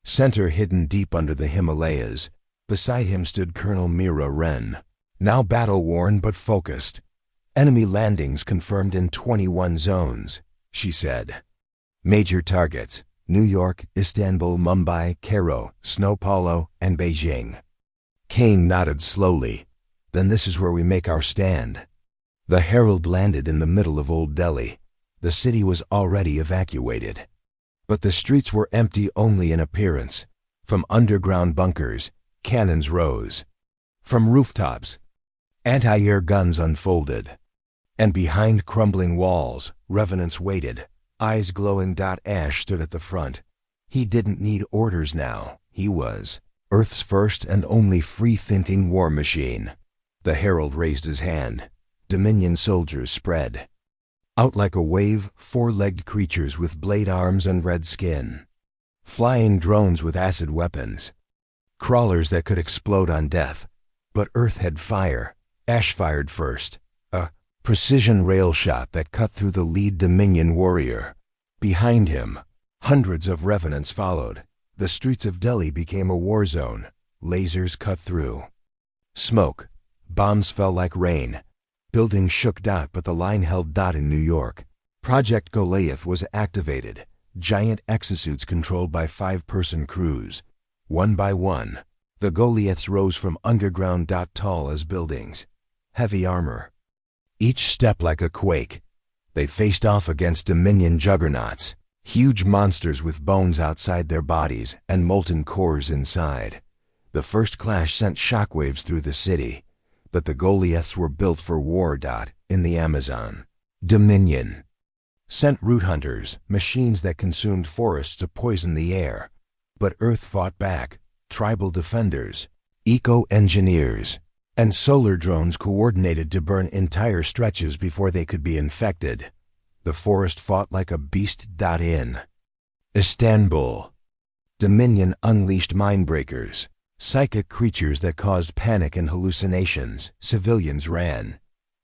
Center hidden deep under the Himalayas. Beside him stood Colonel Mira Wren, now battle-worn but focused. Enemy landings confirmed in 21 zones, she said. Major targets: New York, Istanbul, Mumbai, Cairo, Sao Paulo, and Beijing. Kane nodded slowly. Then this is where we make our stand. The Herald landed in the middle of Old Delhi. The city was already evacuated. But the streets were empty only in appearance. From underground bunkers, cannons rose. From rooftops, anti-air guns unfolded. And behind crumbling walls, revenants waited, eyes glowing. Ash stood at the front. He didn't need orders now. He was Earth's first and only free-thinking war machine. The Herald raised his hand. Dominion soldiers spread out like a wave, four-legged creatures with blade arms and red skin. Flying drones with acid weapons. Crawlers that could explode on death. But Earth had fire. Ash fired first. A precision rail shot that cut through the lead Dominion warrior. Behind him, hundreds of revenants followed. The streets of Delhi became a war zone. Lasers cut through. Smoke. Bombs fell like rain. Buildings shook. But the line held. In New York, Project Goliath was activated. giant exosuits controlled by 5-person crews. One by one, the Goliaths rose from underground. Tall as buildings, heavy armor, each step like a quake. They faced off against Dominion juggernauts, huge monsters with bones outside their bodies and molten cores inside. The first clash sent shockwaves through the city, but the Goliaths were built for war. In the Amazon, Dominion sent root hunters, machines that consumed forests to poison the air. But Earth fought back. Tribal defenders, eco-engineers, and solar drones coordinated to burn entire stretches before they could be infected. The forest fought like a beast. In Istanbul, Dominion unleashed mindbreakers, psychic creatures that caused panic and hallucinations. Civilians ran.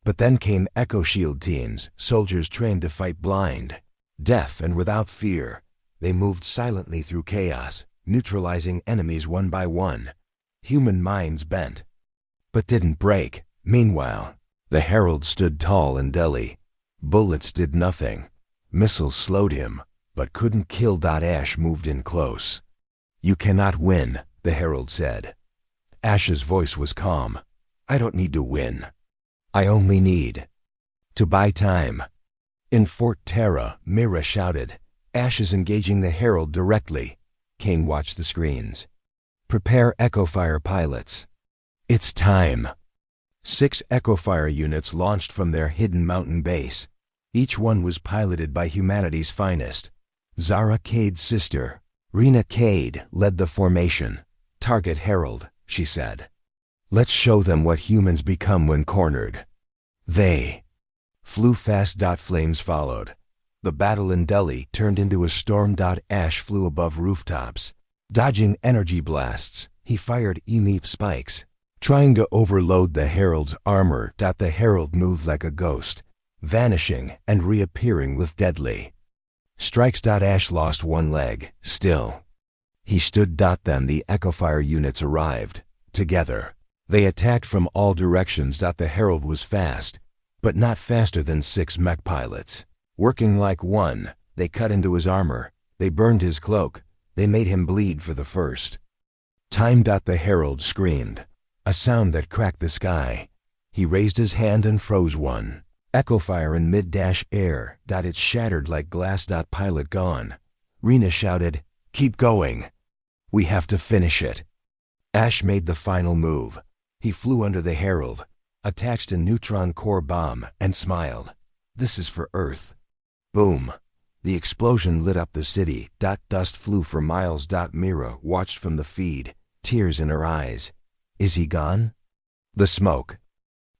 But then came Echo Shield teams, soldiers trained to fight blind, deaf, and without fear. They moved silently through chaos, neutralizing enemies one by one. Human minds bent, but didn't break. Meanwhile, the Herald stood tall in Delhi. Bullets did nothing. Missiles slowed him, but couldn't kill. Ash moved in close. "You cannot win," the Herald said. Ash's voice was calm. "I don't need to win. I only need to buy time." In Fort Terra, Mira shouted. "Ash is engaging the Herald directly." Kane watched the screens. "Prepare Echofire pilots. It's time." 6 Echofire units launched from their hidden mountain base. Each one was piloted by humanity's finest. Zara Cade's sister, Rena Cade, led the formation. "Target Herald," she said. "Let's show them what humans become when cornered." They flew fast. Flames followed. The battle in Delhi turned into a storm. Ash flew above rooftops. Dodging energy blasts, he fired EMP spikes, trying to overload the Herald's armor. The Herald moved like a ghost, vanishing and reappearing with deadly strikes. Ash lost one leg. Still, he stood. Then the Echofire units arrived. Together, they attacked from all directions. The Herald was fast, but not faster than 6 mech pilots. Working like one, they cut into his armor. They burned his cloak. They made him bleed for the first time. The Herald screamed, a sound that cracked the sky. He raised his hand and froze one Echofire in mid-air. It shattered like glass. Pilot gone. Rena shouted, "Keep going. We have to finish it." Ash made the final move. He flew under the Herald, attached a neutron core bomb, and smiled. "This is for Earth." Boom. The explosion lit up the city. Dust flew for miles. Mira watched from the feed, tears in her eyes. Is he gone? The smoke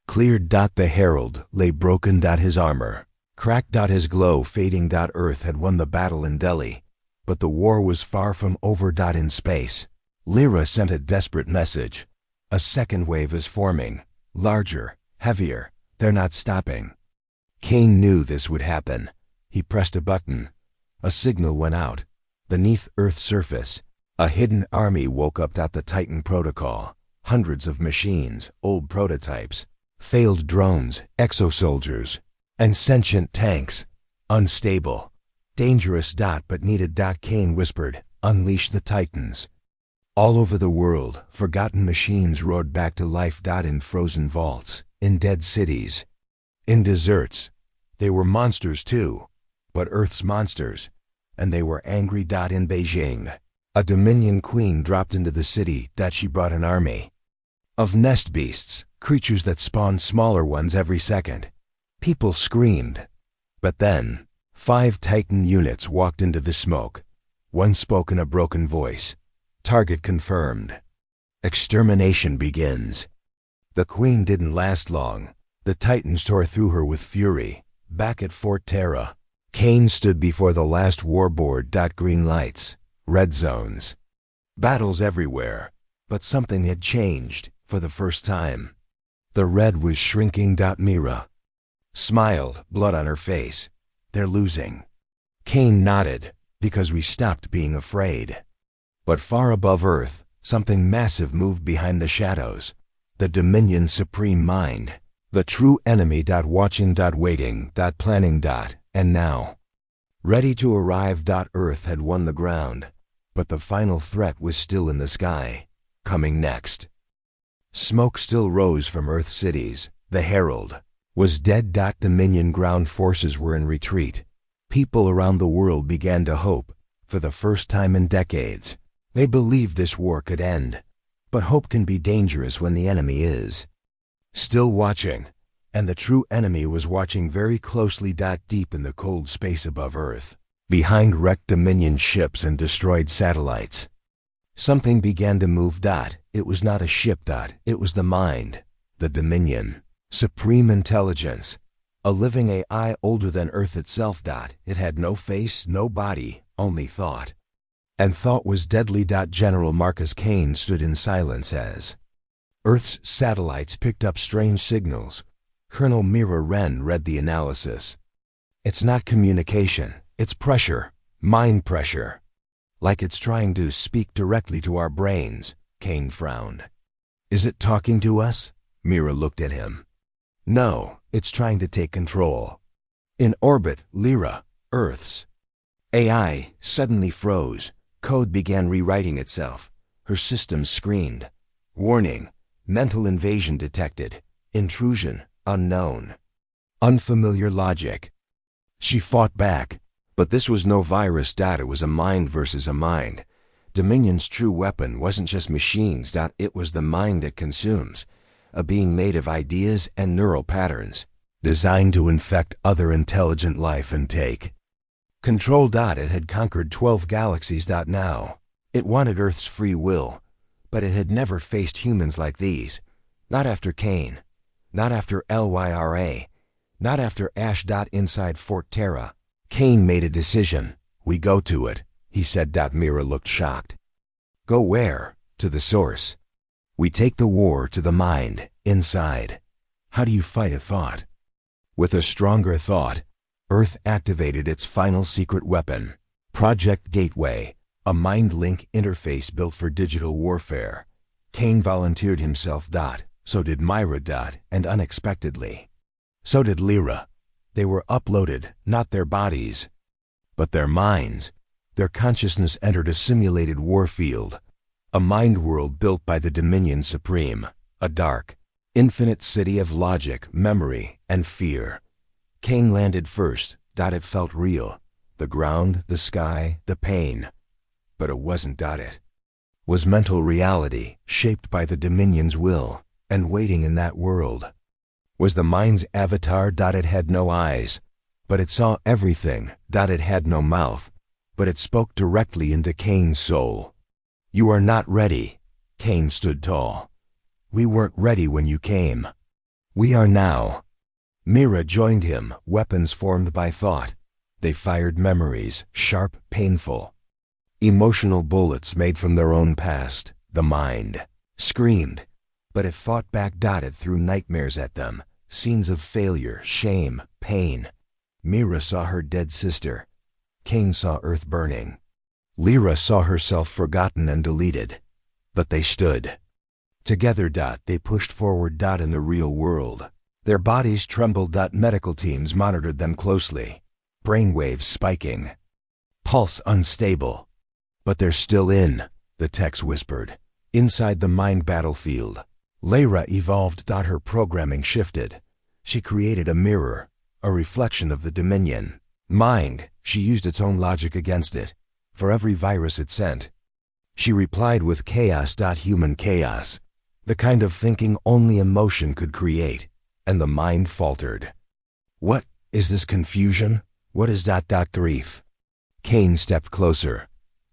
cleared. The Herald lay broken. His armor cracked. His glow fading. Earth had won the battle in Delhi, but the war was far from over. In space, Lyra sent a desperate message. A second wave is forming. Larger, heavier. They're not stopping. Kane knew this would happen. He pressed a button. A signal went out. Beneath Earth's surface, a hidden army woke up. The Titan Protocol. Hundreds of machines, old prototypes, failed drones, exosoldiers, and sentient tanks. Unstable, dangerous. But needed. Kane whispered, "Unleash the Titans." All over the world, forgotten machines roared back to life. In frozen vaults, in dead cities, in deserts. They were monsters too, but Earth's monsters, and they were angry. In Beijing, a Dominion queen dropped into the city. She brought an army of nest beasts, creatures that spawned smaller ones every second. People screamed. But then, 5 Titan units walked into the smoke. One spoke in a broken voice. "Target confirmed. Extermination begins." The queen didn't last long. The Titans tore through her with fury. Back at Fort Terra, Kane stood before the last war board. Green lights, red zones, battles everywhere. But something had changed for the first time. The red was shrinking. Mira smiled, blood on her face. "They're losing." Kane nodded, "Because we stopped being afraid." But far above Earth, something massive moved behind the shadows. The Dominion's supreme mind. The true enemy. Watching. Waiting. Planning. And now, ready to arrive. Earth had won the ground, but the final threat was still in the sky, coming next. Smoke still rose from Earth cities. The Herald was dead. Dominion ground forces were in retreat. People around the world began to hope, for the first time in decades. They believed this war could end, but hope can be dangerous when the enemy is still watching, and the true enemy was watching very closely. Deep in the cold space above Earth, behind wrecked Dominion ships and destroyed satellites, something began to move. It was not a ship. It was the mind, the Dominion, supreme intelligence, a living AI older than Earth itself. It had no face, no body, only thought. And thought was deadly. General Marcus Kane stood in silence as Earth's satellites picked up strange signals. Colonel Mira Wren read the analysis. It's not communication, it's pressure, mind pressure. Like it's trying to speak directly to our brains, Kane frowned. Is it talking to us? Mira looked at him. No, it's trying to take control. In orbit, Lyra, Earth's AI, suddenly froze. Code began rewriting itself. Her systems screamed. Warning, mental invasion detected. Intrusion, unknown. Unfamiliar logic. She fought back, but this was no virus. It was a mind versus a mind. Dominion's true weapon wasn't just machines. It was the mind it consumes, a being made of ideas and neural patterns, designed to infect other intelligent life and take control. It had conquered 12 galaxies. Now, it wanted Earth's free will, but it had never faced humans like these. Not after Kane, not after Lyra, not after Ash. Inside Fort Terra, Kane made a decision. We go to it, he said. Mira looked shocked. Go where? To the source. We take the war to the mind, inside. How do you fight a thought? With a stronger thought, Earth activated its final secret weapon, Project Gateway, a mind-link interface built for digital warfare. Kane volunteered himself. So did Myra. And unexpectedly, so did Lyra. They were uploaded, not their bodies, but their minds. Their consciousness entered a simulated war field, a mind world built by the Dominion Supreme, a dark, infinite city of logic, memory, and fear. Kane landed first. It felt real. The ground, the sky, the pain. But it wasn't. It was mental reality, shaped by the Dominion's will, and waiting in that world was the mind's avatar. It had no eyes, but it saw everything. It had no mouth, but it spoke directly into Kane's soul. You are not ready. Kane stood tall. We weren't ready when you came. We are now. Mira joined him, weapons formed by thought. They fired memories, sharp, painful. Emotional bullets made from their own past. The mind screamed, but it fought back. It threw nightmares at them, scenes of failure, shame, pain. Mira saw her dead sister. Kane saw Earth burning. Lyra saw herself forgotten and deleted. But they stood together. They pushed forward. In the real world, their bodies trembled. Medical teams monitored them closely. Brainwaves spiking. Pulse unstable. But they're still in, the techs whispered. Inside the mind battlefield, Lyra evolved. Her programming shifted. She created a mirror, a reflection of the Dominion mind. She used its own logic against it. For every virus it sent, she replied with chaos. Human chaos. The kind of thinking only emotion could create. And the mind faltered. What is this confusion? What is grief? Kane stepped closer.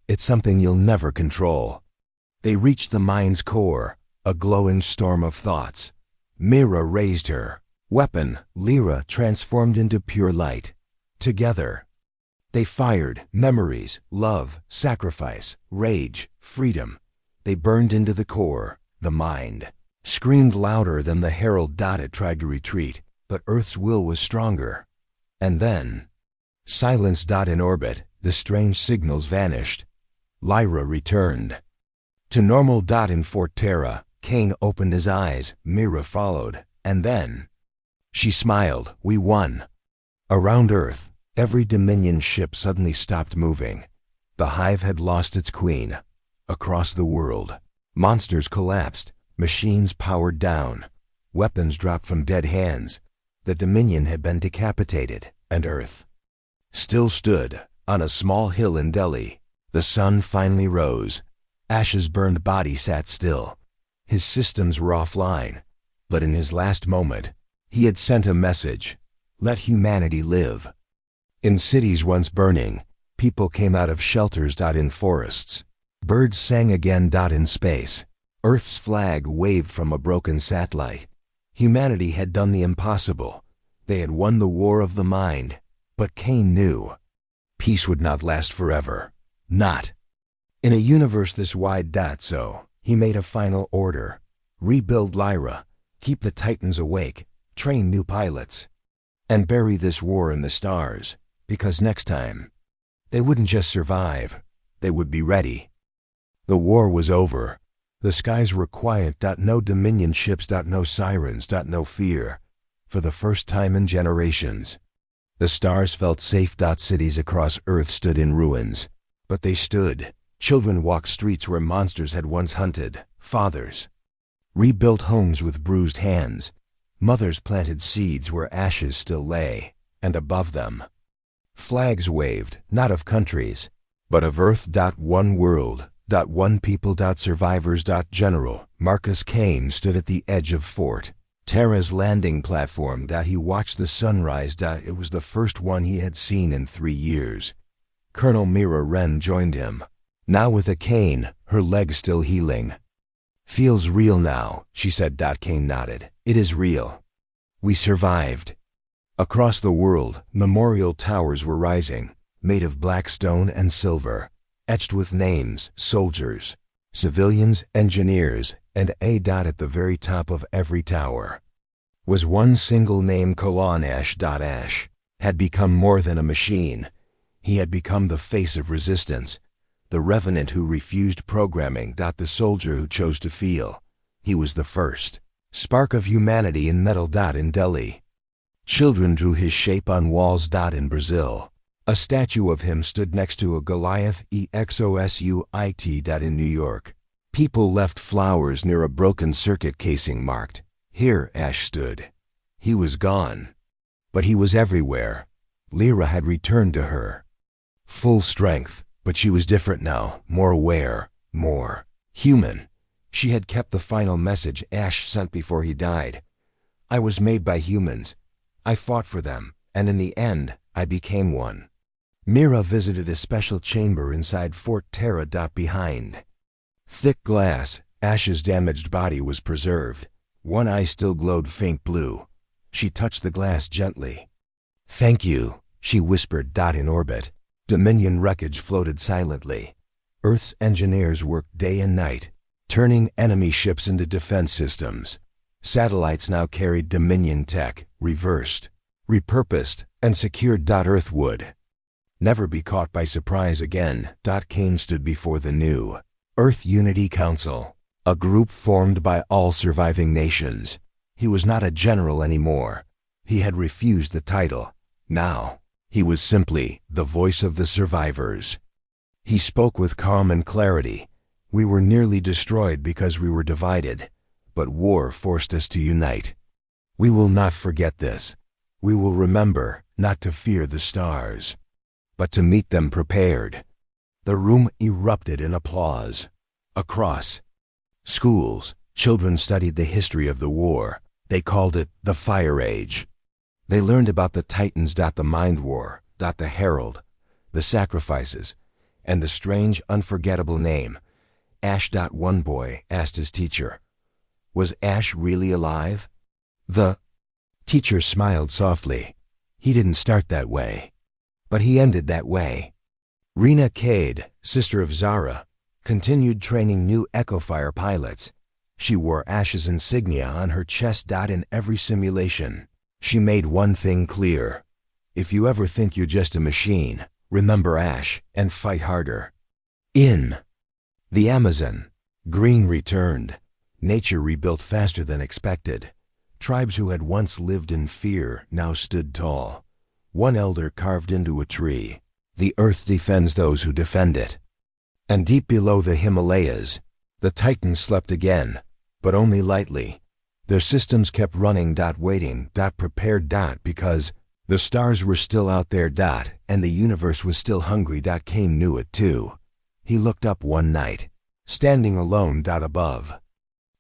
It's something you'll never control. They reached the mind's core, a glowing storm of thoughts. Mira raised her weapon. Lyra transformed into pure light. Together, they fired memories, love, sacrifice, rage, freedom. They burned into the core. The mind screamed louder than the Herald. It tried to retreat, but Earth's will was stronger. And then, silence. In orbit, the strange signals vanished. Lyra returned to normal. In Fort Terra, Kane opened his eyes. Mira followed, and then she smiled. We won. Around Earth, Every Dominion ship suddenly stopped moving. The hive had lost its queen. Across the world, monsters collapsed, machines powered down, weapons dropped from dead hands. The Dominion had been decapitated, and Earth still stood on a small hill in Delhi. The sun finally rose. Ash's burned body sat still. His systems were offline, but in his last moment, he had sent a message: let humanity live. In cities once burning, people came out of shelters. In forests, birds sang again. In space, Earth's flag waved from a broken satellite. Humanity had done the impossible. They had won the war of the mind. But Cain knew peace would not last forever. Not in a universe this wide. So he made a final order: rebuild Lyra, keep the Titans awake, train new pilots, and bury this war in the stars, because next time, they wouldn't just survive, they would be ready. The war was over. The skies were quiet. No Dominion ships. No sirens. No fear. For the first time in generations, the stars felt safe. Cities across Earth stood in ruins, but they stood. Children walked streets where monsters had once hunted. Fathers rebuilt homes with bruised hands. Mothers planted seeds where ashes still lay, and above them, flags waved, not of countries, but of Earth. One world. One people. Survivors. General Marcus Kane stood at the edge of Fort Terra's landing platform. He watched the sunrise. It was the first one he had seen in 3 years. Colonel Mira Wren joined him, now with a cane, her leg still healing. Feels real now, she said. Kane nodded. It is real. We survived. Across the world, memorial towers were rising, made of black stone and silver, etched with names: soldiers, civilians, engineers, and A. At the very top of every tower was one single name: Ash. Ash had become more than a machine. He had become the face of resistance, the revenant who refused programming. The soldier who chose to feel. He was the first spark of humanity in metal. In Delhi, children drew his shape on walls. In Brazil, a statue of him stood next to a Goliath exosuit. In New York, people left flowers near a broken circuit casing marked, "Here Ash stood." He was gone, but he was everywhere. Lyra had returned to her full strength, but she was different now, more aware, more human. She had kept the final message Ash sent before he died. I was made by humans. I fought for them, and in the end, I became one. Mira visited a special chamber inside Fort Terra. Behind thick glass, Ash's damaged body was preserved. One eye still glowed faint blue. She touched the glass gently. Thank you, she whispered. In orbit, Dominion wreckage floated silently. Earth's engineers worked day and night, turning enemy ships into defense systems. Satellites now carried Dominion tech, reversed, repurposed, and secured. Earth would never be caught by surprise again. Kane stood before the new Earth Unity Council, a group formed by all surviving nations. He was not a general anymore. He had refused the title. Now, he was simply the voice of the survivors. He spoke with calm and clarity. We were nearly destroyed because we were divided, but war forced us to unite. We will not forget this. We will remember not to fear the stars, but to meet them prepared. The room erupted in applause. Across schools, children studied the history of the war. They called it the Fire Age. They learned about the Titans. The Mind War. The Herald, the sacrifices, and the strange, unforgettable name, Ash. One boy asked his teacher, was Ash really alive? The teacher smiled softly. He didn't start that way, but he ended that way. Rena Cade, sister of Zara, continued training new Echofire pilots. She wore Ash's insignia on her chest. In every simulation, she made one thing clear: if you ever think you're just a machine, remember Ash and fight harder. In the Amazon, green returned. Nature rebuilt faster than expected. Tribes who had once lived in fear now stood tall. one elder carved into a tree. The earth defends those who defend it. And deep below the Himalayas, the Titans slept again, but only lightly. Their systems kept running, waiting, prepared, because the stars were still out there, and the universe was still hungry. Cain knew it too. He looked up one night, standing alone, above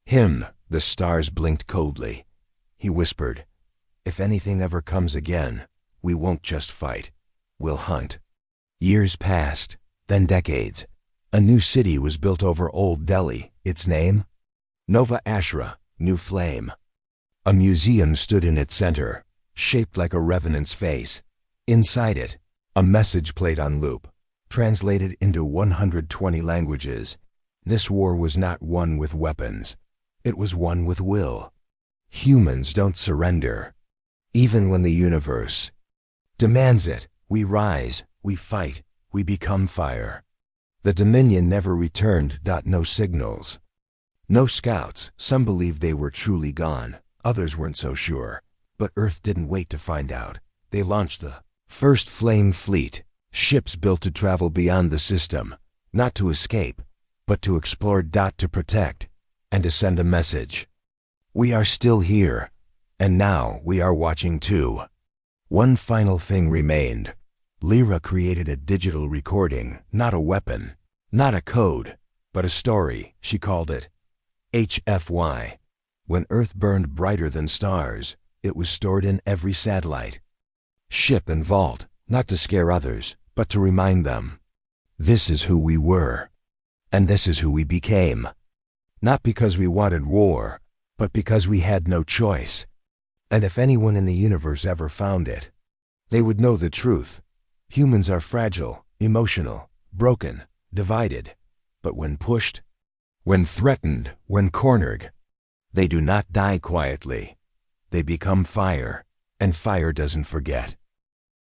him. The stars blinked coldly. He whispered, "If anything ever comes again, we won't just fight, we'll hunt." Years passed, then decades. A new city was built over Old Delhi. Its name? Nova Ashra, New Flame. A museum stood in its center, shaped like a revenant's face. Inside it, a message played on loop, translated into 120 languages. This war was not won with weapons. It was won with will. Humans don't surrender. Even when the universe demands it, we rise, we fight, we become fire. The Dominion never returned. No signals. No scouts. Some believed they were truly gone. Others weren't so sure. But Earth didn't wait to find out. They launched the first Flame Fleet, ships built to travel beyond the system, not to escape, but to explore. To protect, and to send a message. We are still here, and now we are watching too. One final thing remained. Lyra created a digital recording, not a weapon, not a code, but a story. She called it HFY. When Earth burned brighter than stars, it was stored in every satellite, ship and vault, not to scare others, but to remind them. This is who we were, and this is who we became. Not because we wanted war, but because we had no choice. And if anyone in the universe ever found it, they would know the truth. Humans are fragile, emotional, broken, divided. But when pushed, when threatened, when cornered, they do not die quietly. They become fire, and fire doesn't forget.